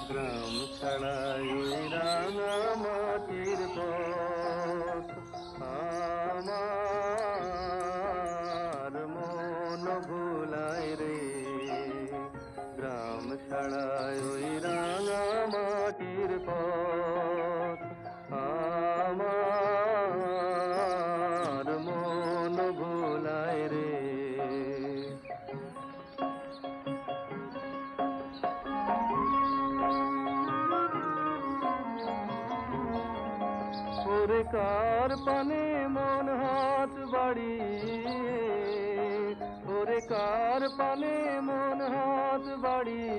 গ্রাম ছাড়াই রাঙা মাটির পথ আমার মন ভুলায় রে। গ্রাম ছাড়াই ওই রাঙা মাটির পথ আমার মন ভুলায় রে। ওরে কার পানে মন হাত বাড়িয়ে, ওরে কার পানে মন হাত বাড়িয়ে